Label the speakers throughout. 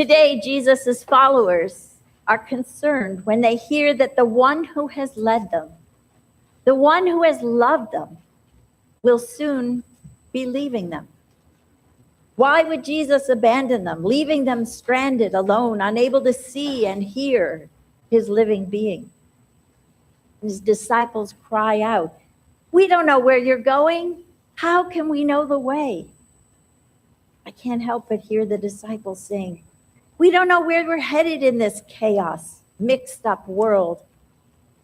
Speaker 1: Today, Jesus' followers are concerned when they hear that the one who has led them, the one who has loved them, will soon be leaving them. Why would Jesus abandon them, leaving them stranded, alone, unable to see and hear his living being? His disciples cry out, "We don't know where you're going. How can we know the way?" I can't help but hear the disciples saying, "We don't know where we're headed in this chaos, mixed up world.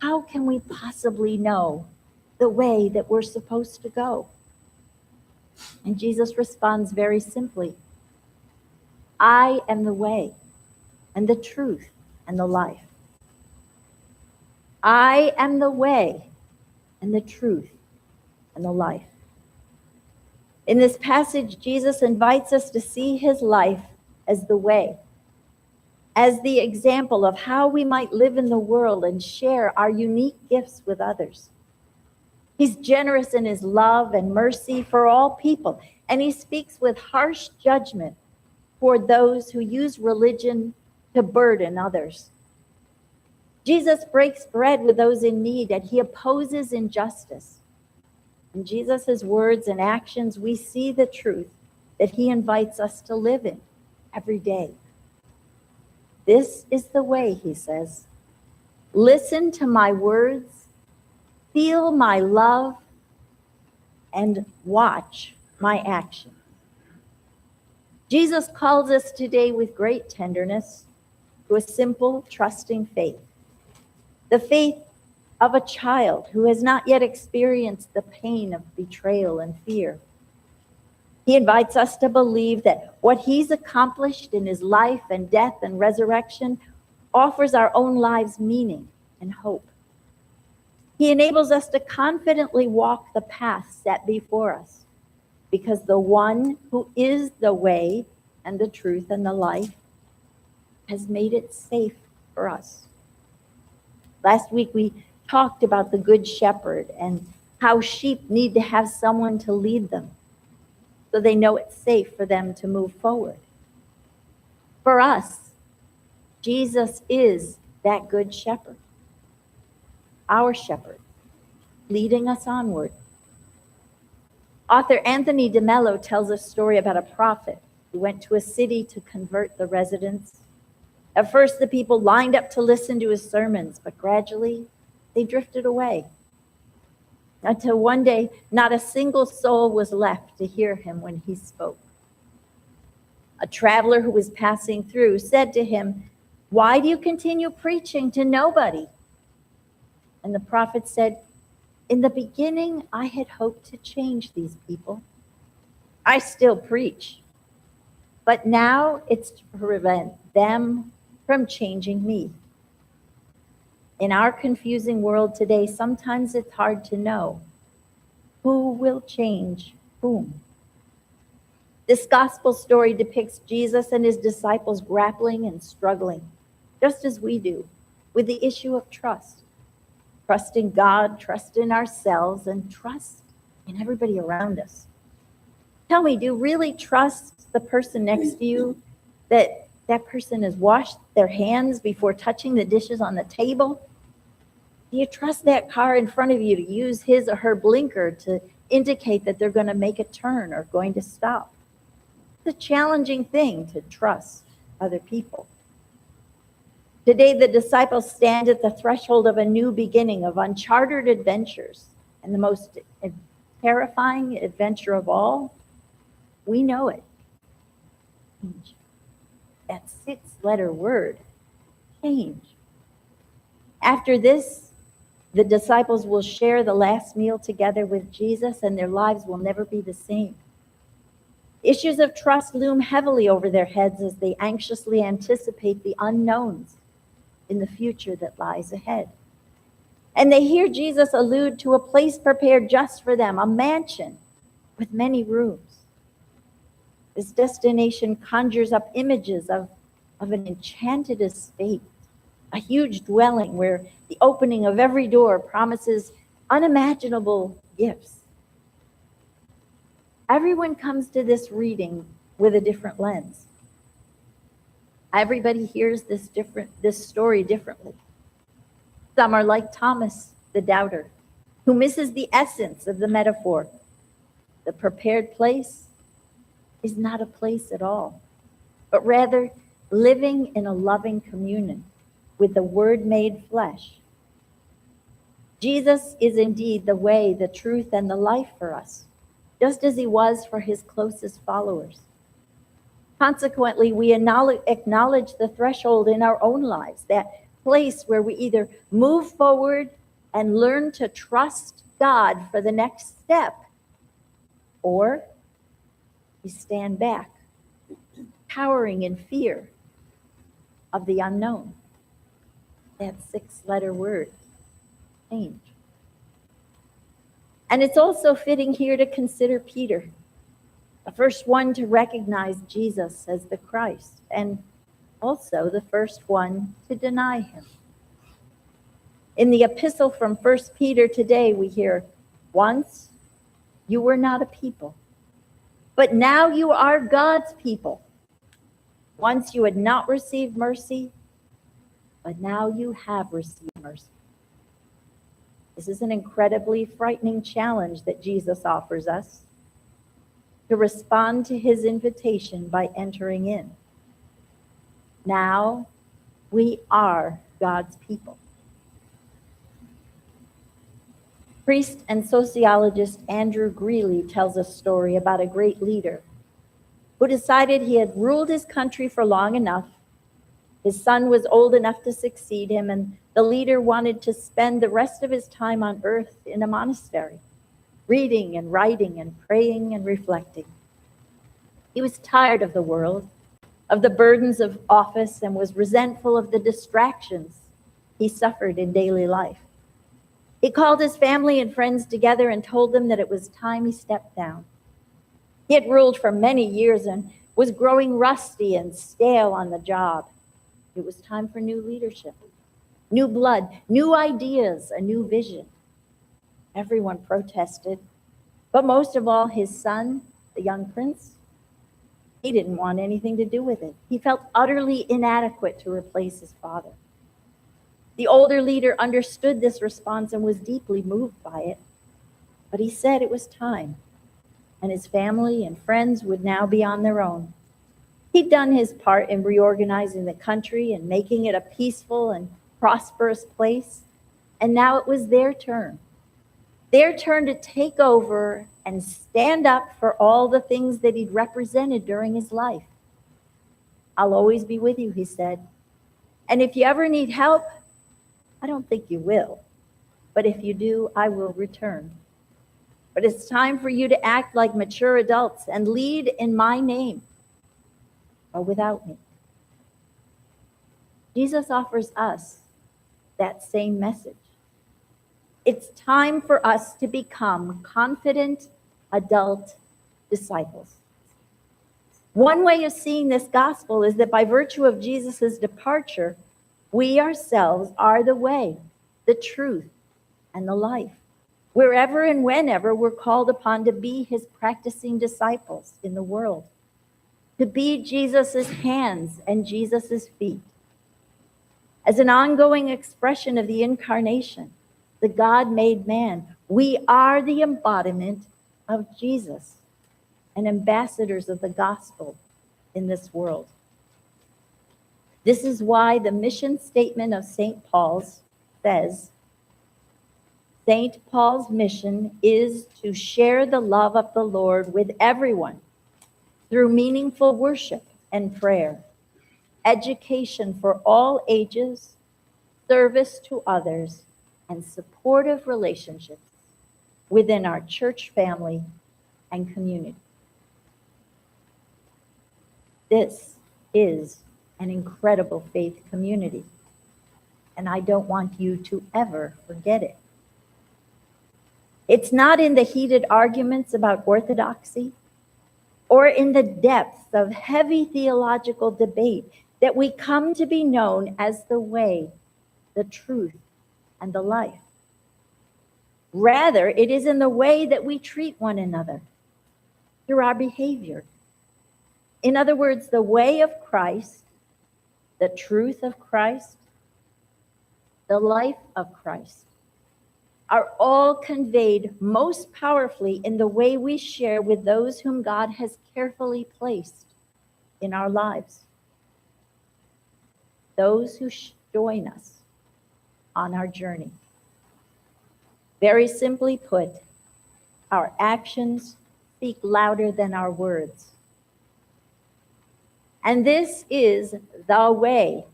Speaker 1: How can we possibly know the way that we're supposed to go?" And Jesus responds very simply, "I am the way and the truth and the life. I am the way and the truth and the life." In this passage, Jesus invites us to see his life as the way, as the example of how we might live in the world and share our unique gifts with others. He's generous in his love and mercy for all people, and he speaks with harsh judgment toward those who use religion to burden others. Jesus breaks bread with those in need, and he opposes injustice. In Jesus' words and actions, we see the truth that he invites us to live in every day. This is the way, he says. Listen to my words, feel my love, and watch my action. Jesus calls us today with great tenderness to a simple, trusting faith. The faith of a child who has not yet experienced the pain of betrayal and fear. He invites us to believe that what he's accomplished in his life and death and resurrection offers our own lives meaning and hope. He enables us to confidently walk the path set before us, because the one who is the way and the truth and the life has made it safe for us. Last week, we talked about the Good Shepherd and how sheep need to have someone to lead them so they know it's safe for them to move forward. For us, Jesus is that Good Shepherd, our shepherd, leading us onward. Author Anthony DeMello tells a story about a prophet who went to a city to convert the residents. At first, the people lined up to listen to his sermons, but gradually they drifted away, until one day, not a single soul was left to hear him when he spoke. A traveler who was passing through said to him, "Why do you continue preaching to nobody?" And the prophet said, "In the beginning, I had hoped to change these people. I still preach, but now it's to prevent them from changing me." In our confusing world today, sometimes it's hard to know who will change whom. This gospel story depicts Jesus and his disciples grappling and struggling, just as we do, with the issue of trust. Trust in God, trust in ourselves, and trust in everybody around us. Tell me, do you really trust the person next to you that that person has washed their hands before touching the dishes on the table? Do you trust that car in front of you to use his or her blinker to indicate that they're going to make a turn or going to stop? It's a challenging thing to trust other people. Today, the disciples stand at the threshold of a new beginning, of uncharted adventures, and the most terrifying adventure of all, we know it. Change. That 6-letter word, change. After this, the disciples will share the last meal together with Jesus, and their lives will never be the same. Issues of trust loom heavily over their heads as they anxiously anticipate the unknowns in the future that lies ahead. And they hear Jesus allude to a place prepared just for them, a mansion with many rooms. This destination conjures up images of an enchanted estate, a huge dwelling where the opening of every door promises unimaginable gifts. Everyone comes to this reading with a different lens. Everybody hears this story differently. Some are like Thomas, the doubter, who misses the essence of the metaphor. The prepared place is not a place at all, but rather living in a loving communion with the Word made flesh. Jesus is indeed the way, the truth, and the life for us, just as he was for his closest followers. Consequently, we acknowledge the threshold in our own lives, that place where we either move forward and learn to trust God for the next step, or we stand back, cowering in fear of the unknown. That 6-letter word, change. And it's also fitting here to consider Peter, the first one to recognize Jesus as the Christ, and also the first one to deny him. In the epistle from 1 Peter today, we hear, once you were not a people, but now you are God's people. Once you had not received mercy, but now you have received mercy. This is an incredibly frightening challenge that Jesus offers us, to respond to his invitation by entering in. Now we are God's people. Priest and sociologist Andrew Greeley tells a story about a great leader who decided he had ruled his country for long enough. His son was old enough to succeed him, and the leader wanted to spend the rest of his time on earth in a monastery, reading and writing and praying and reflecting. He was tired of the world, of the burdens of office, and was resentful of the distractions he suffered in daily life. He called his family and friends together and told them that it was time he stepped down. He had ruled for many years and was growing rusty and stale on the job. It was time for new leadership, new blood, new ideas, a new vision. Everyone protested, but most of all his son, the young prince. He didn't want anything to do with it. He felt utterly inadequate to replace his father. The older leader understood this response and was deeply moved by it, but he said it was time, and his family and friends would now be on their own. He'd done his part in reorganizing the country and making it a peaceful and prosperous place, and now it was their turn to take over and stand up for all the things that he'd represented during his life. I'll always be with you, he said, and if you ever need help, I don't think you will, but if you do, I will return. But it's time for you to act like mature adults and lead in my name or without me. Jesus offers us that same message. It's time for us to become confident adult disciples. One way of seeing this gospel is that by virtue of Jesus' departure, we ourselves are the way, the truth, and the life. Wherever and whenever we're called upon to be his practicing disciples in the world, to be Jesus's hands and Jesus's feet. As an ongoing expression of the incarnation, the God-made man, we are the embodiment of Jesus and ambassadors of the gospel in this world. This is why the mission statement of St. Paul's says, St. Paul's mission is to share the love of the Lord with everyone through meaningful worship and prayer, education for all ages, service to others, and supportive relationships within our church family and community. This is an incredible faith community, and I don't want you to ever forget it. It's not in the heated arguments about orthodoxy or in the depths of heavy theological debate that we come to be known as the way, the truth, and the life. Rather, it is in the way that we treat one another through our behavior. In other words, the way of Christ the truth of Christ, the life of Christ, are all conveyed most powerfully in the way we share with those whom God has carefully placed in our lives. Those who join us on our journey. Very simply put, our actions speak louder than our words. And this is the way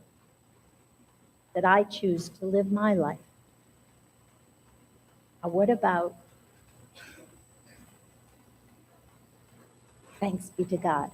Speaker 1: that I choose to live my life. Now, what about? Thanks be to God.